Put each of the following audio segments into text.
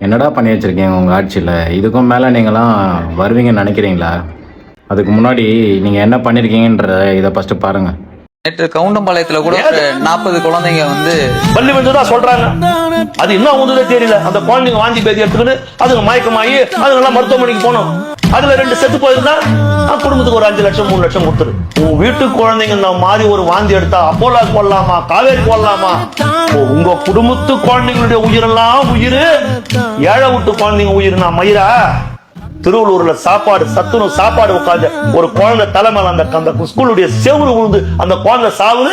என்னடா பண்ணி வச்சுருக்கீங்க உங்கள் ஆட்சியில்? இதுக்கும் மேலே நீங்களாம் வருவீங்கன்னு நினைக்கிறீங்களா? அதுக்கு முன்னாடி நீங்கள் என்ன பண்ணியிருக்கீங்கன்றத இதை ஃபஸ்ட்டு பாருங்கள். நேற்று கவுண்டம்பாளையத்துல கூட ஒரு 40 குழந்தைங்க வந்து பள்ளி வந்துதான் சொல்றாங்க. அது இன்னும் அவங்களுக்கு தெரியல. அந்த குழந்தைங்க வாந்தி பேதி எடுத்துக்கிட்டு அதுங்க மயக்கமாயி அதுங்கெல்லாம் மருத்துவமனைக்கு போனோம். அதுல 2 செத்து போயிருந்தா குடும்பத்துக்கு ஒரு 5 லட்சம் 3 லட்சம் கொடுத்துரு. உன் வீட்டு குழந்தைங்க இந்த மாதிரி ஒரு வாந்தி எடுத்தா அப்போலா போடலாமா, காவேரி போடலாமா? உங்க குடும்பத்து குழந்தைங்களுடைய உயிரெல்லாம் உயிர், ஏழை வீட்டு குழந்தைங்க உயிர் நான் மயிரா? திருவள்ளூர்ல சாப்பாடு சத்துணவு சாப்பாடு உட்காந்து ஒரு குழந்தை தலைமையில அந்த ஸ்கூலுடைய செவுறு விழுந்து அந்த குழந்தை சாவுது.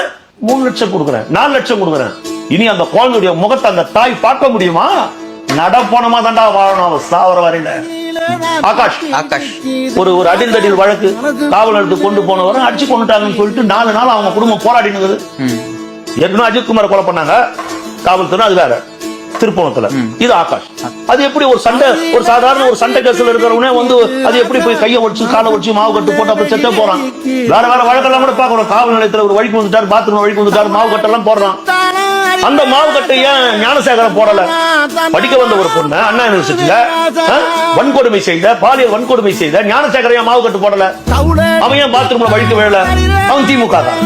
3 லட்சம் கொடுக்குறேன், 4 லட்சம் கொடுக்குறேன். இனி அந்த குழந்தையுடைய முகத்தை அந்த தாய் பார்க்க முடியுமா? நடப்போனமா தாண்டா வாழணும் அவன் சாவர வரையில. ஆகாஷ் ஒரு அடிந்தடியில் வழக்கு காவல் எடுத்து கொண்டு போனவரை அடிச்சு கொண்டுட்டாங்கன்னு சொல்லிட்டு 4 நாள் அவங்க குடும்பம் போராடினது. ஏற்கனவே அஜித்குமார் கொலை பண்ணாங்க காவல்துறை, அது வேற திருப்பணத்துல. இது ஆகாஷ். அது எப்படி ஒரு சண்டை, ஒரு சாதாரண ஒரு சண்டை கேஸ்ல இருக்கிறவனே வந்து அது எப்படி போய் கையை ஒடிச்சு காலை ஒடிச்சு மாவு கட்டு போட்டு அப்படி செத்தே போறான். வேற வேற வழக்கெல்லாம் கூட பாக்குறோம். காவல் நிலையத்துல ஒரு வழிக்கு வந்துட்டாரு, பாத்ரூம் வழிக்கு வந்துட்டாரு, மாவு கட்டெல்லாம் போடுறான். அந்த மாவு கட்டை ஏன் ஞானசேகரன் போடல? படிக்க வந்த ஒரு பொண்ணு அண்ணா யூனிவர்சிட்டியில வன்கொடுமை செய்த, பாலியல் வன்கொடுமை செய்த ஞானசேகரன் ஏன் மாவு கட்டு போடல? அவன் ஏன் பாத்ரூம்ல வழிக்கு விழல? அவன் திமுக தான்.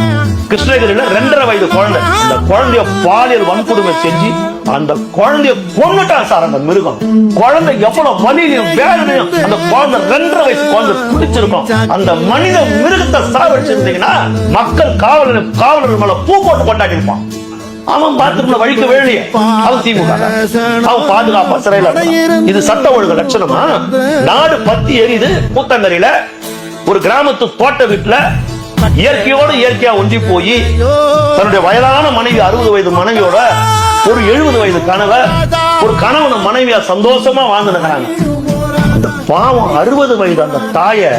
கிருஷ்ணகிரியில 2.5 வயது குழந்தை, அந்த குழந்தைய பாலியல் வன்கொடுமை செஞ்சு அந்த குழந்தைய கொன்னுட்டான் சார். அந்த மிருகம் குழந்தை எவ்வளவு வலியிலும் வேதனையும் அந்த குழந்தை 2.5 வயசு குழந்தை பிடிச்சிருக்கும். அந்த மனித மிருகத்தை சாவடிச்சிருந்தீங்கன்னா மக்கள் காவலர் மேல பூ போட்டு கொண்டாடி இருப்பான். அவன் பாத்ரூம்ல வழிக்க வேலையே, அவன் திமுக, அவன் பாதுகாப்பா சிறையில. இது சட்ட ஒழுங்கு லட்சணமா? நாடு பத்தி எரியுது. கூத்தங்கரையில ஒரு கிராமத்து தோட்ட வீட்டுல இயற்கையோடு இயற்கையா ஒன்றி போய் தன்னுடைய வயதான மனைவி 60 வயது மனைவியோட ஒரு 70 வயது கணவர், ஒரு கணவன் மனைவியா சந்தோஷமா வாழ்ந்துருக்காங்க. அந்த பாவம் 60 வயது அந்த தாய,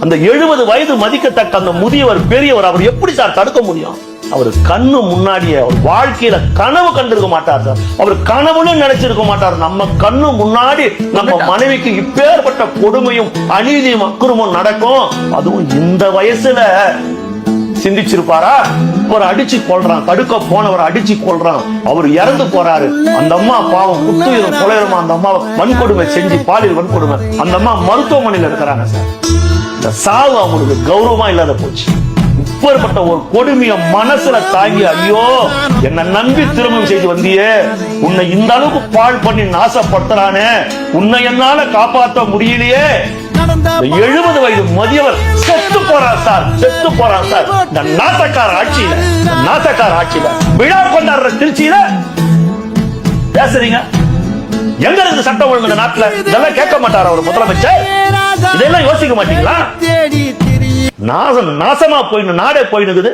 அந்த 70 வயது மதிக்கத்தக்க அந்த முதியவர் பெரியவர், அவர் எப்படி சார் தடுக்க முடியும்? அவர் கண்ணு முன்னாடியே அவர் வாழ்க்கையில கனவு கண்டிருக்க மாட்டார் சார். அவர் கனவுன்னு நினைச்சிருக்க மாட்டார். நம்ம கண்ணு முன்னாடி நம்ம மனைவிக்கு இப்பேற்பட்ட கொடுமையும் அநீதியும் அக்கிரமும் நடக்கும். அதுவும் இந்த வயசுல சிந்திச்சிருப்பாரா? ஒரு அடிச்சு கொள்றான், தடுக்க போனவர் அடிச்சு கொள்றான், அவர் இறந்து போறாரு. அந்த அம்மா பாவம் குத்துயிரும் கொலையுமா அந்த அம்மா வன்கொடுமை செஞ்சு பாலியல் வன்கொடுமை, அந்த அம்மா மருத்துவமனையில் இருக்கிறாங்க சார். இந்த சாவு அவங்களுக்கு கௌரவமா இல்லாத போச்சு. இப்பேற்பட்ட ஒரு கொடுமைய மனசுல தாங்கி, ஐயோ என்ன நம்பி திருமணம் செய்து வந்தியே, உன்னை இந்த அளவுக்கு பாழ் பண்ணி நாசப்படுத்துறானே, உன்னை என்னால காப்பாற்ற முடியலையே. 70 வயது மதியவர் செத்து போறார் சார், செத்து போறார் சார். இந்த நாசக்கார ஆட்சியில விழா கொண்டாடுற திருச்சியில பேசுறீங்க. எங்க இருக்கு சட்டம் ஒழுங்கு இந்த நாட்டுல? இதெல்லாம் கேட்க மாட்டார் அவர் முதலமைச்சர்? இதெல்லாம் யோசிக்க மாட்டீங்களா? நாசமா போயின்னு நாடே போயினுக்குது.